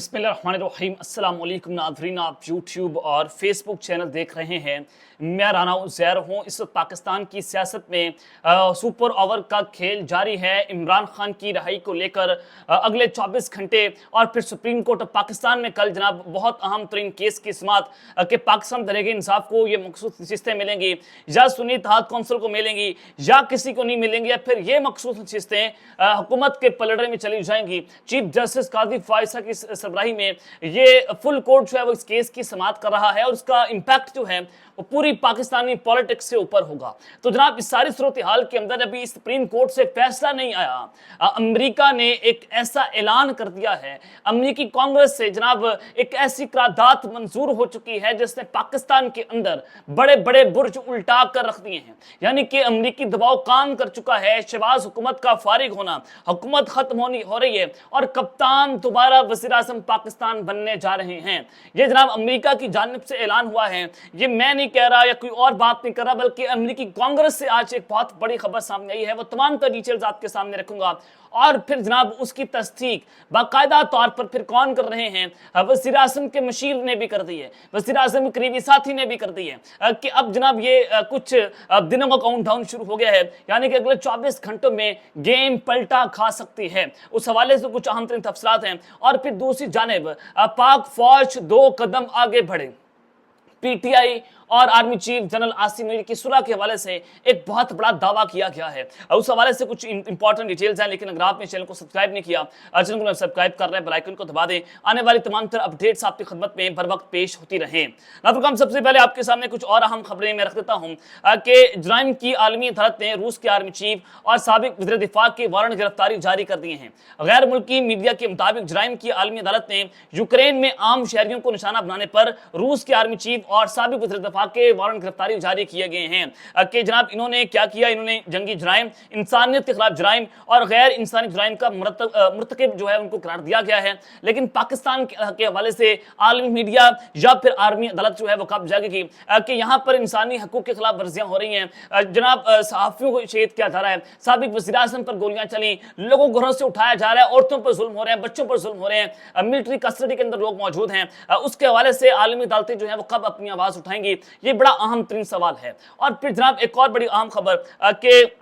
बिस्मिल्लाहिर्रहमानिर्रहीम अस्सलाम वालेकुम नाज़रीन, आप यूट्यूब और फेसबुक चैनल देख रहे हैं। मैं राना उज़ैर हूँ। इस वक्त पाकिस्तान की सियासत में सुपर ओवर का खेल जारी है। इमरान खान की रिहाई को लेकर अगले 24 घंटे और फिर सुप्रीम कोर्ट ऑफ पाकिस्तान में कल जनाब बहुत अहम तरीन केस की समाअत कि पाकिस्तान तहरीक इंसाफ को ये मखसूस नशिस्तें मिलेंगी या सुन्नी इत्तेहाद कौंसिल को मिलेंगी या किसी को नहीं मिलेंगी, या फिर ये मखसूस नशिस्तें हुकूमत के पलड़े में चली जाएंगी। चीफ जस्टिस काजी फायसा की सरबराही में ये फुल कोर्ट जो है वो इस केस की समाअत कर रहा है और उसका इम्पैक्ट जो है वो पूरी पाकिस्तानी पॉलिटिक्स से ऊपर होगा। तो जनाब इस सारी सूरत हाल के अंदर अभी सुप्रीम कोर्ट से फैसला नहीं आया। अमेरिका ने एक ऐसा ऐलान कर दिया है, अमेरिकी कांग्रेस से जनाब एक ऐसी करारदाद मंजूर हो चुकी है जिसने पाकिस्तान के अंदर बड़े बड़े बुर्ज उल्टा कर रख दिए हैं। यानी कि अमेरिकी दबाव काम कर चुका है। शहबाज हुकूमत का फारिग होना, हुकूमत खत्म हो रही है और कप्तान दोबारा वज़ीर आज़म पाकिस्तान बनने जा रहे हैं। ये जनाब अमेरिका की जानिब से ऐलान हुआ है। ये मैं नहीं कह रहा या कोई और बात नहीं कर रहा, बल्कि अमेरिकी कांग्रेस से आज एक बहुत बड़ी खबर सामने आई है। वो तमाम तर डिटेल्स आपके सामने रखूंगा और फिर जनाब उसकी तस्दीक बाकायदा तौर पर फिर कौन कर रहे हैं, वज़ीर आज़म के मशीर ने भी कर दी है, वज़ीर आज़म के करीबी साथी ने भी कर दी है कि अब जनाब ये कुछ दिनों का काउंट डाउन शुरू हो गया है। यानी कि अगले 24 घंटों में गेम पलटा खा सकती है। उस हवाले से कुछ अहम तरीन तफसीलात हैं। और फिर दूसरी जानिब पाक फौज 2 कदम आगे बढ़े। पीटीआई और army chief general Asim Munir की सुलह के हवाले से एक बहुत बड़ा दावा किया गया है। उस हवाले से कुछ इंपॉर्टेंट डिटेल्स हैं, लेकिन अगर आपने चैनल को सब्सक्राइब नहीं किया, चैनल को सब्सक्राइब कर रहे हैं, बेल आइकन को दबा दें। आने वाली तमाम तरह अपडेट्स आपकी खिदमत में बर वक्त पेश होती रहें। नाज़रीन, सबसे पहले आपके सामने कुछ और अहम खबरें मैं रख देता हूँ कि जराइम की आलमी अदालत ने रूस के आर्मी चीफ और साबिक वज़ीर दिफा के वारंट गिरफ्तारी जारी कर दिए हैं। गैर मुल्की मीडिया के मुताबिक जराइम की आलमी अदालत ने यूक्रेन में आम शहरियों को निशाना बनाने पर रूस के आर्मी चीफ और साबिक वज़ीर दिफा के वारंट जारी किए गए हैं कि जनाब इन्होंने क्या किया। इन्होंने जंगी जराइम, इंसानियत के खिलाफ जराइम और गैर इंसानी जराइम का मुर्तकिब जो है उनको करार दिया गया है। लेकिन पाकिस्तान के हवाले से आलमी मीडिया या फिर आर्मी अदालत जो है वो कब जाएगी कि यहाँ पर इंसानी हकूक के खिलाफ वर्जियां हो रही हैं। जनाब सहाफियों को शहीद किया जा रहा है, साबिक वज़ीर आज़म पर गोलियां चली, लोगों को घरों से उठाया जा रहा है, औरतों पर जुल्म हो रहे हैं, बच्चों पर जुल्म हो रहे हैं, मिलिट्री कस्टडी के अंदर लोग मौजूद हैं। उसके हवाले से आलमी अदालतें जो है वो कब अपनी आवाज उठाएंगी, ये बड़ा अहम तरीन सवाल है। और फिर जनाब एक और बड़ी अहम खबर कि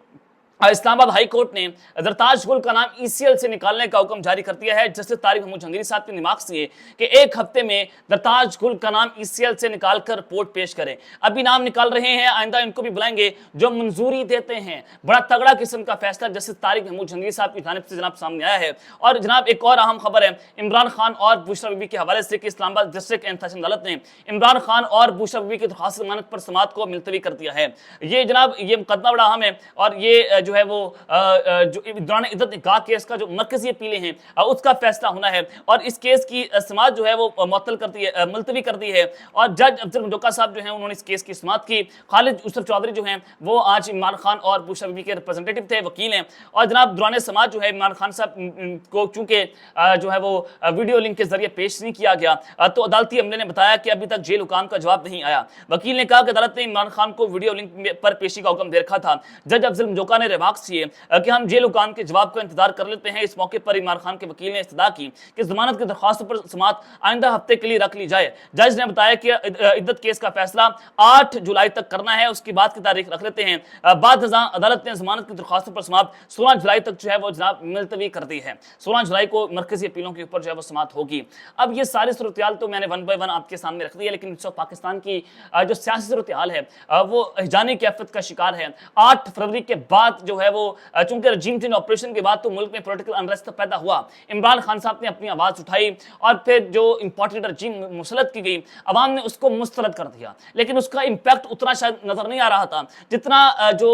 इस्लामाबाद हाई कोर्ट ने दरताज गुल का नाम ईसीएल से निकालने का हुक्म जारी कर दिया है। जस्टिस तारिक महमूद जहांगीरी साहब की निमाक से कि एक हफ्ते में दरताज गुल का नाम ईसीएल से निकालकर रिपोर्ट पेश करें। अभी नाम निकाल रहे हैं, आइंदा इनको भी बुलाएंगे जो मंजूरी देते हैं। बड़ा तगड़ा किस्म का फैसला जस्टिस तारिक महमूद जहांगीरी साहब की जानिब से जनाब सामने आया है। और जनाब एक और अहम खबर है इमरान खान और बुशरा बीबी के हवाले से कि इस्लामाबाद डिस्ट्रिक्ट एंड सेशन अदालत ने इमरान खान और बुशरा बीबी की दरख्वास्त जमानत पर समाअत को मुलतवी कर दिया है। ये जनाब ये मुकदमा बड़ा अहम है और ये जो है वो जो दौरान इद्दत निकाह केस का जो मरकजी अपीलें हैं उसका फैसला होना है। और इस केस की समाअत जो है वो मुअत्तल कर दी है, मुलतवी कर दी है। और जज अफजल मंडोका साहब जो हैं उन्होंने इस केस की समाअत की। खालिद यूसुफ चौधरी जो हैं वो आज इमरान खान और बुशरा बीबी के रिप्रेजेंटेटिव थे, वकील हैं। और जनाब दौरान समाअत जो है इमरान खान साहब को चूंकि जो है वो वीडियो लिंक के जरिए पेश नहीं किया गया, तो अदालती अमले ने बताया कि अभी तक जेल हुकाम का जवाब नहीं आया। वकील ने कहा कि अदालत ने इमरान खान को वीडियो लिंक पर पेशी का हुक्म दे रखा था। जज अफजल मंडोका ने रिमार्क्स किए कि हम जेल हुकाम के जवाब का इंतजार कर लेते हैं। इस मौके पर इमरान खान के वकील ने इस्तदा की कि जमानत की दरख्वास्त पर समाअत आइंदा हफ्ते के लिए रख ली जाए। जज ने बताया कि इद्दत केस का फैसला 8 जुलाई तक करना है, उसकी बाद की तारीख रख लेते हैं। बाद अदालत ने जमानत की दरख्वास्तों पर समाअत 16 जुलाई तक जो है वो जनाब मुलतवी कर दी है। 16 जुलाई को मरकजी अपीलों के ऊपर जो है वो समाअत होगी। अब ये सारी सूरत हाल तो मैंने 1 बाय 1 आपके सामने रख दी है, लेकिन पाकिस्तान की जो सियासी सूरत हाल है वो हिजानी कैफियत का शिकार है। 8 फरवरी के बाद जो है वो चूंकि रजीम चेंज ऑपरेशन के बाद तो मुल्क में पॉलिटिकल अनरेस्ट पैदा हुआ। इमरान खान साहब ने अपनी आवाज उठाई और फिर जो इंपॉर्टेंट रजीम मुसलत की गई, अवाम ने उसको मुस्तरद कर दिया, लेकिन उसका इंपैक्ट उतना शायद नजर नहीं आ रहा था जितना जो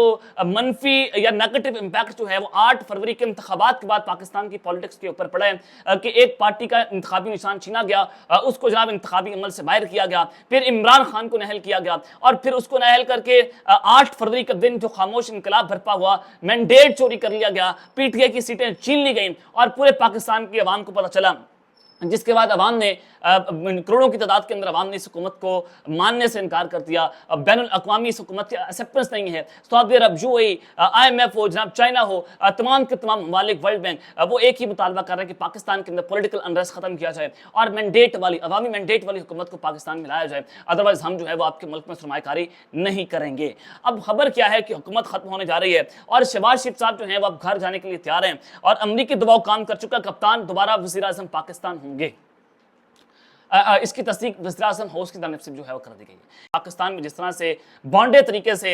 मनफी या नेगेटिव इंपैक्ट जो है वो 8 फरवरी के इंतखाबात के बाद पाकिस्तान की पॉलिटिक्स के ऊपर पड़ा है कि एक पार्टी का इंतखाबी निशान छीना गया, उसको जनाब इंतखाबी अमल से बाहर किया गया, फिर इमरान खान को नहल किया गया और फिर उसको नहल करके 8 फरवरी के दिन जो खामोश इनकलाब बरपा हुआ, मैंडेट चोरी कर लिया गया, पीटीआई की सीटें छीन ली गई और पूरे पाकिस्तान की आवाम को पता चला जिसके बाद अवाम ने करोड़ों की तादाद के अंदर अवाम ने इस हुकूमत को मानने से इनकार कर दिया। बैनुल अक़वामी इस हुकूमत की एक्सेप्टेंस नहीं है। सऊदी अरब, यूएई, IMF हो, जनाब चाइना हो, तमाम के तमाम ममालिक, वर्ल्ड बैंक, वो एक ही मुतालबा कर रहे हैं कि पाकिस्तान के अंदर पॉलिटिकल अनरेस्ट खत्म किया जाए और मैंडेट वाली, अवामी मैंडेट वाली हुकूमत को पाकिस्तान में लाया जाए, अदरवाइज हम जो है वो आपके मुल्क में सरमायाकारी नहीं करेंगे। अब खबर क्या है कि हुकूमत खत्म होने जा रही है और शहबाज शरीफ साहब जो है वो अब घर जाने के लिए तैयार हैं और अमरीकी दबाव काम कर चुका, कप्तान दोबारा वज़ीर आज़म पाकिस्तान होंगे। इसकी तस्दीक वज़ीर-ए-आज़म हाउस की तरफ से जो है वो कर दी गई है। पाकिस्तान में जिस तरह से बॉन्डे तरीके से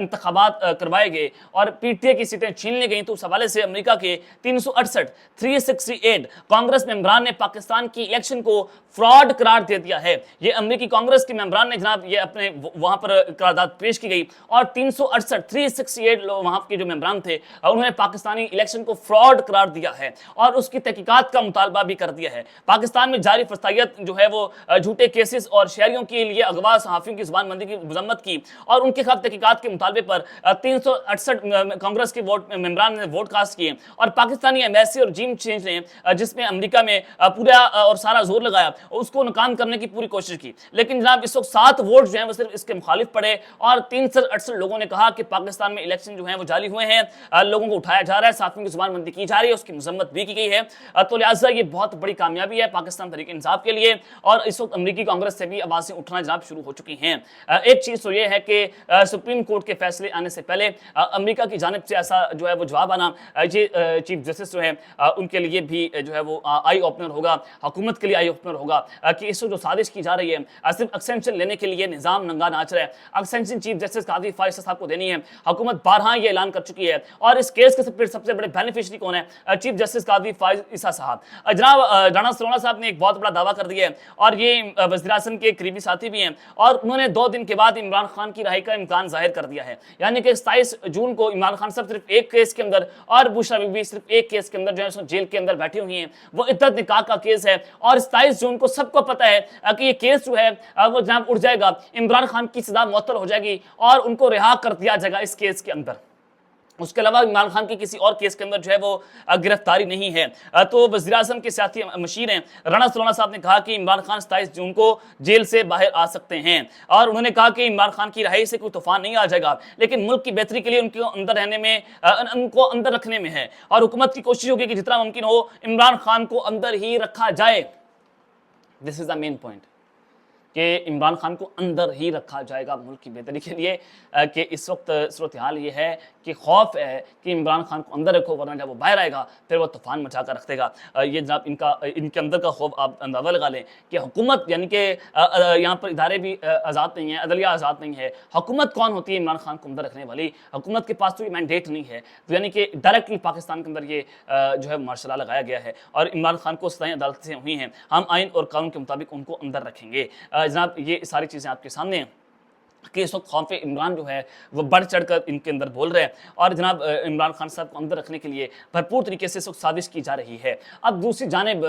इंतखाबात करवाए गए और पीटीए की सीटें छीन ली गई, तो उस हवाले से अमेरिका के 368 कांग्रेस मेंबरान ने पाकिस्तान की इलेक्शन को फ्रॉड करार दे दिया है। ये अमेरिकी कांग्रेस के मेंबरान ने जनाब ये अपने वहां पर करारदाद पेश की गई और 368 लोग वहां के जो मेंबरान थे उन्होंने पाकिस्तानी इलेक्शन को फ्रॉड करार दिया है और उसकी तहकीकात का मुतालबा भी कर दिया है। पाकिस्तान में जारी फसाइयत जो है वो झूठे केसेस और शहरियों के लिए अगवा सहाफियों की जुबानबंदी की मजम्मत की और उनके खिलाफ तहकीकात के मुतालबे पर 368 कांग्रेस के मेंबरान ने वोट कास्ट किए और पाकिस्तानी एम्बेसी और regime चेंज ने जिसमें अमेरिका में पूरा और सारा जोर लगाया उसको नाकाम करने की पूरी कोशिश की। लेकिन जनाब इस वक्त 7 वोट जो हैं वो सिर्फ इसके मुखालिफ पड़े और 368 लोगों ने कहा कि पाकिस्तान में इलेक्शन जो है वो जाली हुए हैं, लोगों को उठाया जा रहा है, सहाफियों की जुबानबंदी की जा रही है, उसकी मजम्मत भी की गई है। तो लिहाजा ये बहुत बड़ी कामयाबी है पाकिस्तान तहरीक इंसाफ के लिए और इस वक्त अमेरिकी कांग्रेस से भी आवाज़ें उठना जनाब शुरू हो चुकी हैं। एक चीज़ तो ये है कि सुप्रीम कोर्ट के फैसले आने से पहले अमेरिका की जानिब से ऐसा जो है वो जवाब आना, ये चीफ जस्टिस जो है उनके लिए भी जो है वो आई ओपनर होगा, हुकूमत के लिए आई ओपनर होगा कि इस जो साजिश की जा रही है सिर्फ एक्सटेंशन लेने के लिए निज़ाम नंगा नाच रहा है। एक्सटेंशन चीफ जस्टिस काजी फायज़ साहब को देनी है, हुकूमत बारहा ये ऐलान कर चुकी है और इस केस के सबसे बड़े बेनिफिशरी कौन है? चीफ जस्टिस काजी फायज़ ईसा साहब। जनाब राणा सरोना साहब ने एक बहुत बड़ा दावा कर दिया है और ये वज़ीर-ए-आज़म के करीबी साथी भी हैं और उन्होंने 2 दिन के बाद इमरान खान की रिहाई का इम्कान जाहिर कर दिया है। यानी कि 27 जून को इमरान खान साहब सिर्फ एक केस के अंदर और बुशरा बीबी सिर्फ एक केस के अंदर जो है जेल के अंदर बैठी हुई हैं। वो इद्दत निकाह का केस है और 27 जून को सबको पता है कि ये केस जो है वो जनाब उठ जाएगा, इमरान खान की सजा मुअत्तल हो जाएगी और उनको रिहा कर दिया जाएगा इस केस के अंदर। उसके अलावा इमरान खान की किसी और केस के अंदर जो है वो गिरफ्तारी नहीं है। तो वज़ीर-ए-आज़म के सियासी मशीर हैं राणा सरोना साहब ने कहा कि इमरान खान 27 जून को जेल से बाहर आ सकते हैं और उन्होंने कहा कि इमरान खान की रिहाई से कोई तूफान नहीं आ जाएगा, लेकिन मुल्क की बेहतरी के लिए उनको अंदर रहने में, उनको अंदर रखने में है और हुकूमत की कोशिश होगी कि जितना मुमकिन हो इमरान खान को अंदर ही रखा जाए। This is the main point कि इमरान खान को अंदर ही रखा जाएगा मुल्क की बेहतरी के लिए। कि इस वक्त सूरत हाल ये है कि खौफ है कि इमरान खान को अंदर रखो वरना जब वो बाहर आएगा फिर वो तूफान मचा कर रख देगा। ये जनाब इनके अंदर का खौफ आप अंदाज़ा लगा लें कि हुकूमत यानी कि यहाँ पर इदारे भी आज़ाद नहीं है, अदलिया आज़ाद नहीं है। हुकूमत कौन होती है इमरान खान को अंदर रखने वाली? हुकूमत के पास तो ये मैंडेट नहीं है, तो यानी कि डायरेक्टली पाकिस्तान के अंदर ये जो है मार्शल लगाया गया है और इमरान खान को सजाएं अदालत से हुई हैं, हम आइन और कानून के मुताबिक उनको अंदर रखेंगे। जनाब ये सारी चीज़ें आपके सामने हैं कि इस वक्त खौफ इमरान जो है वो बढ़ चढ़कर इनके अंदर बोल रहे हैं और जनाब इमरान खान साहब को अंदर रखने के लिए भरपूर तरीके से इस वक्त साजिश की जा रही है। अब दूसरी जानिब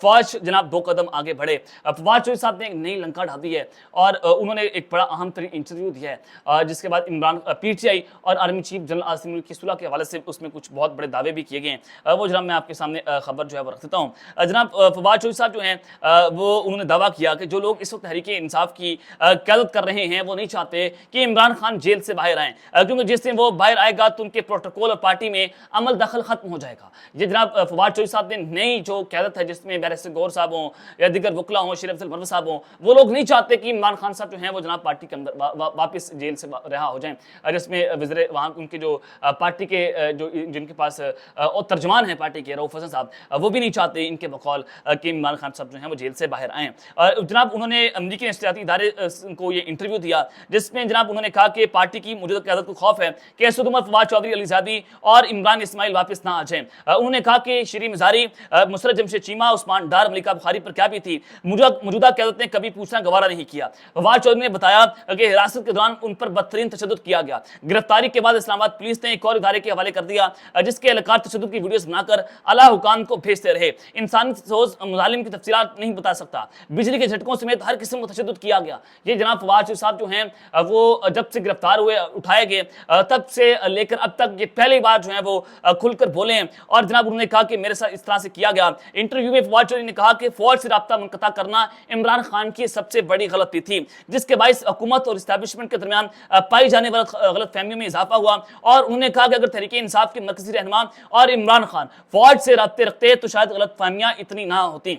फौज जनाब 2 कदम आगे बढ़े। फवाद चौधरी साहब ने एक नई लंका ढा दी है और उन्होंने एक बड़ा अहम तरीन इंटरव्यू दिया है जिसके बाद इमरान PTI और army chief general Asim Munir की सुलह के हवाले से उसमें कुछ बहुत बड़े दावे भी किए गए हैं। वो जनाब मैं आपके सामने खबर जो है वो रख देता हूँ। जनाब फवाद चौधरी साहब जो हैं वो उन्होंने दावा किया कि जो लोग इस वक्त तहरीक इंसाफ की क़यादत कर रहे हैं वो नहीं चाहते कि इमरान खान जेल से बाहर आए, क्योंकि जिस दिन वो बाहर आएगा तो उनके प्रोटोकॉल और पार्टी में अमल दखल खत्म हो जाएगा। ये जनाब फवाद चौधरी साहब ने नई जो क़यादत है जिसमें बैरिस्टर गौहर साहब हों या दीगर वकला हों, शेर अफजल मरवत साहब हों, वो लोग नहीं चाहते कि इमरान खान साहब जो हैं वो जनाब पार्टी के अंदर वापस जेल से रिहा हो जाएं, जिसमें वज़ीर वहाँ उनके जो पार्टी के जो जिनके पास और तर्जमान हैं पार्टी के रऊफ हसन साहब, वो भी नहीं चाहते इनके बकौल कि इमरान खान साहब जो हैं वो जेल से बाहर आएँ। जनाब उन्होंने अमरीकी नशरियाती इदारे को ये इंटरव्यू दिया जिसमें जनाब उन्होंने कहा कि पार्टी की मौजूदा क़यादत को खौफ है कि असद उमर, फवाद चौधरी, अली ज़ादी और इमरान इस्माइल वापस ना आ जाएं। उन्होंने कहा कि शरीफ मज़ारी, मुसरत जमशेद चीमा, उस्मान डार, मलिका बुखारी पर क्या भी थी, मौजूदा क़यादत ने कभी पूछना गवारा नहीं किया। फवाद चौधरी ने बताया कि हिरासत के दौरान उन पर बदतरीन तशद्दुद किया गया। गिरफ्तारी के बाद इस्लामाबाद पुलिस ने एक और इदारे के हवाले कर दिया जिसके एहलकार तशद्दुद की वीडियोस बनाकर आला हुकाम को भेजते रहे। इंसानी सोच मुजालिम की तफसीलात नहीं बता सकता, बिजली के झटकों समेत हर किस्म का तशद्दुद किया गया। ये जनाब फवाद चौधरी साहब जो हैं وہ جب سے گرفتار ہوئے اٹھائے گئے تب سے لے کر اب تک یہ پہلی بار جو ہے وہ کھل کر بولے ہیں، اور جناب انہوں نے کہا کہ میرے ساتھ اس طرح سے کیا گیا۔ انٹرویو میں فواد چودھری نے کہا کہ فوج سے رابطہ منقطع کرنا عمران خان کی سب سے بڑی غلطی تھی، جس کے باعث حکومت اور اسٹیبلشمنٹ کے درمیان پائی جانے والی غلط فہمیوں میں اضافہ ہوا، اور انہوں نے کہا کہ اگر تحریک انصاف کے مرکزی رہنما اور عمران خان فوج سے رابطے رکھتے تو شاید غلط فہمیاں اتنی نہ ہوتی۔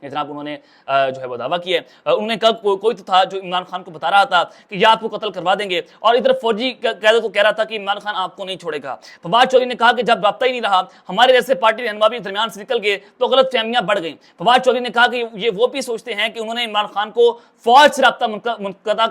یہ جناب انہوں نے جو ہے وہ دعویٰ کیا ہے۔ انہوں نے کہا کوئی تو تھا جو عمران خان کو بتا رہا تھا کہ یہ آپ کو قتل کروا دیں گے، اور ادھر فوجی قیادت کو کہہ رہا تھا کہ عمران خان آپ کو نہیں چھوڑے گا۔ فواد چودھری نے کہا کہ جب رابطہ ہی نہیں رہا، ہمارے جیسے پارٹی رہنما بھی درمیان سے نکل گئے تو غلط فہمیاں بڑھ گئیں۔ فواد چودھری نے کہا کہ یہ وہ بھی سوچتے ہیں کہ انہوں نے عمران خان کو فوج سے رابطہ منقطع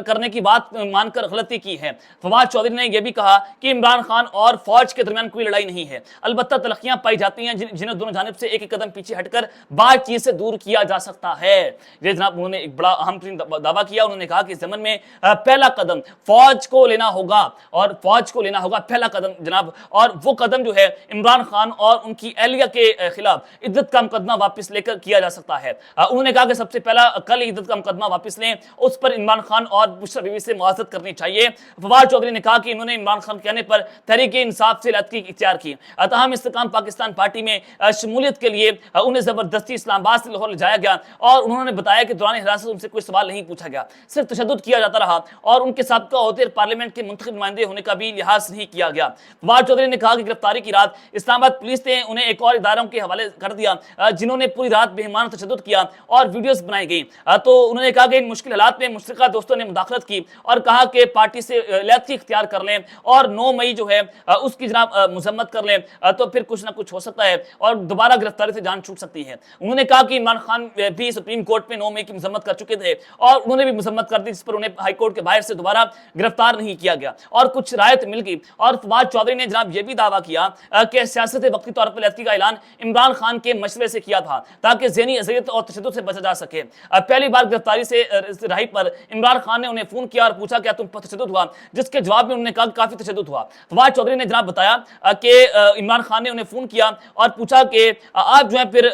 کرنے کی بات مان کر غلطی کی ہے۔ فواد چودھری نے یہ بھی کہا کہ عمران خان اور فوج کے درمیان کوئی لڑائی نہیں ہے، البتہ تلخیاں پائی جاتی ہیں جنہیں دونوں جانب سے ایک ایک قدم پیچھے ہٹ کر بات چیت سے دور کیا جا سکتا ہے۔ یہ جناب انہوں نے ایک بڑا اہم ترین دعویٰ کیا۔ انہوں نے کہا کہ اس زمن میں پہلا قدم فوج کو لینا ہوگا، اور فوج کو لینا ہوگا پہلا قدم جناب، اور وہ قدم جو ہے عمران خان اور ان کی اہلیہ کے خلاف عدت کا مقدمہ واپس لے کر کیا جا سکتا ہے۔ انہوں نے کہا کہ سب سے پہلا کل عدت کا مقدمہ واپس لیں، اس پر عمران خان اور بشرا بیوی سے معاذرت کرنی چاہیے۔ فواد چودھری نے کہا کہ انہوں نے عمران خان کے کہنے پر تحریک انصاف سے علیحدگی اختیار کی، تاہم استحکام پاکستان پارٹی میں شمولیت کے لیے انہیں زبردستی اسلام آباد سے لاہور لے جایا گیا، اور انہوں نے بتایا کہ دوران حراست ان سے کوئی سوال نہیں پوچھا گیا، صرف تشدد کیا جاتا رہا، اور ان کے سابقہ عہدے پارلیمنٹ کے منتخب نمائندے ہونے کا بھی لحاظ نہیں کیا گیا۔ فواد چودھری نے کہا کہ گرفتاری کی رات اسلام آباد پولیس نے انہیں ایک اور اداروں کے حوالے کر دیا جنہوں نے پوری رات بےایمانہ تشدد کیا اور ویڈیوز بنائی گئی۔ تو انہوں نے کہا کہ ان مشکل حالات میں مشترکہ دوستوں نے مداخلت کی اور کہا کہ پارٹی سے علیحدگی اختیار کر لیں اور 9 مئی جو ہے اس کی جناب مذمت کر لیں تو پھر کچھ نہ کچھ ہو سکتا ہے اور دوبارہ گرفتاری سے جان چھوٹ سکتی ہے۔ انہوں نے کہا کہ عمران خان بھی سپریم کورٹ میں 9 مئی کی مذمت کر چکے تھے اور انہوں نے بھی مذمت کر دی، جس پر انہیں ہائی کورٹ کے باہر سے دوبارہ گرفتار نہیں کیا گیا اور کچھ رعایت مل گئی۔ اور فواد چودھری نے جناب یہ بھی دعویٰ کیا کہ سیاست وقتی طور پر علیحدگی کا اعلان عمران خان کے مشورے سے کیا تھا تاکہ ذہنی اذیت اور تشدد سے بچا جا سکے۔ پہلی بار گرفتاری سے رہائی پر عمران خان نے انہیں فون کیا اور پوچھا کیا تم پر تشدد ہوا، جس کے جواب میں انہوں نے کہا کہ کافی تشدد ہوا۔ فواد چودھری نے جناب بتایا کہ عمران خان نے انہیں فون کیا اور پوچھا کہ آپ جو ہے پھر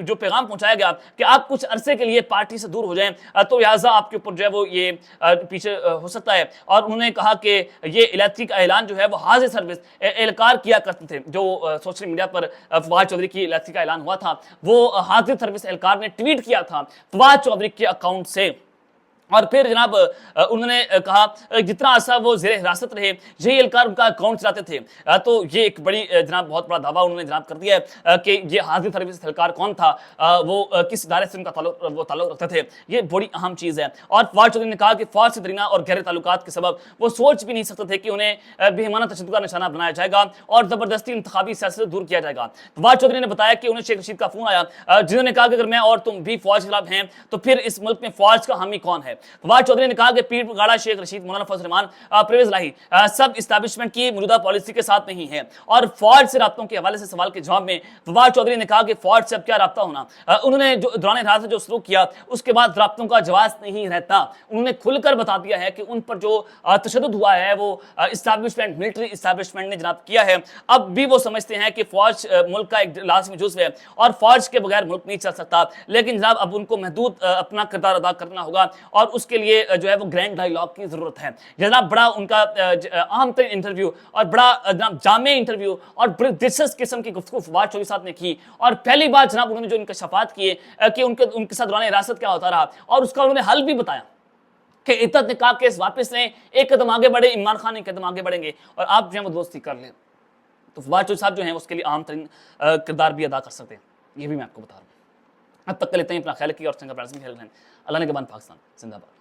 جو پیغام پہنچایا گیا کہ آپ کچھ عرصے کے لیے پارٹی سے دور ہو جائیں تو لہٰذا آپ کے اوپر جو ہے وہ یہ پیچھے ہو سکتا ہے، اور انہوں نے کہا کہ یہ علیحدگی کا اعلان جو ہے وہ حاضر سروس اہلکار کیا کرتے تھے۔ جو سوشل میڈیا پر فواد چودھری کی علیحدگی کا اعلان ہوا تھا وہ حاضر سروس اہلکار نے ٹویٹ کیا تھا فواد چودھری کے اکاؤنٹ سے، اور پھر جناب انہوں نے کہا جتنا عرصہ وہ زیر حراست رہے یہی اہلکار ان کا اکاؤنٹ چلاتے تھے۔ تو یہ ایک بڑی جناب بہت بڑا دعویٰ انہوں نے جناب کر دیا ہے کہ یہ حاضر سروس اہلکار کون تھا، وہ کس ادارے سے ان کا تعلق رکھتے تھے، یہ بڑی اہم چیز ہے۔ اور فواد چودھری نے کہا کہ فوج سے درینہ اور گہرے تعلقات کے سبب وہ سوچ بھی نہیں سکتے تھے کہ انہیں بےایمانہ تشدد کا نشانہ بنایا جائے گا اور زبردستی انتخابی سیاست سے دور کیا جائے گا۔ فواد چودھری نے بتایا کہ انہیں شیخ رشید کا فون آیا جنہوں نے کہا کہ اگر میں اور تم بھی فوج کے خلاف ہیں تو پھر اس ملک میں فوج کا حامی کون ہے۔ فواد چودھری نے کہا کہ پیر گاڑا شیخ رشید، مولانا فضل الرحمان، پرویز الہی سب اسٹیبلشمنٹ کی موجودہ پالیسی کے ساتھ نہیں ہیں۔ اور فوج سے رابطوں کے حوالے سے سوال کے جواب میں فواد چودھری نے کہا کہ فوج سے اب کیا رابطہ ہونا، انہوں نے جو دوران حراست جو سلوک کیا اس کے بعد رابطوں کا جواز نہیں رہتا۔ انہوں نے کھل کر بتا دیا ہے کہ ان پر جو تشدد ہوا ہے وہ اسٹیبلشمنٹ، ملٹری اسٹیبلشمنٹ نے جناب کیا ہے۔ اب بھی وہ سمجھتے ہیں کہ فوج ملک کا ایک لازمی جزو ہے اور فوج کے بغیر ملک نہیں چل سکتا، لیکن جناب اب ان کو محدود اپنا کردار ادا کرنا ہوگا اور اس کے لیے جو ہے وہ گرینڈ ڈائیلاگ کی ضرورت ہے۔ جناب بڑا ان کا اہم ترین انٹرویو اور بڑا جناب جامع انٹرویو اور بڑی دلچسپ قسم کی گفتگو فواد چودھری صاحب نے کی، اور پہلی بار جناب انہوں نے جو انکشافات کیے کہ ان کے ساتھ دوران حراست کیا ہوتا رہا اور اس کا انہوں نے حل بھی بتایا کہ عدت نے کہا کیس واپس لیں، ایک قدم آگے بڑھے، عمران خان ایک قدم آگے بڑھیں گے اور آپ جو ہے وہ دوستی کر لیں، تو فواد چودھری صاحب جو ہیں اس کے لیے اہم ترین کردار بھی ادا کر سکتے ہیں، یہ بھی میں آپ کو بتا رہا ہوں۔ اب تک کے لیتے ہیں، اپنا خیال رکھیے اور چنگا پرائز میں خیال رکھیں۔ اللہ نے کے بان پاکستان زندہ باد۔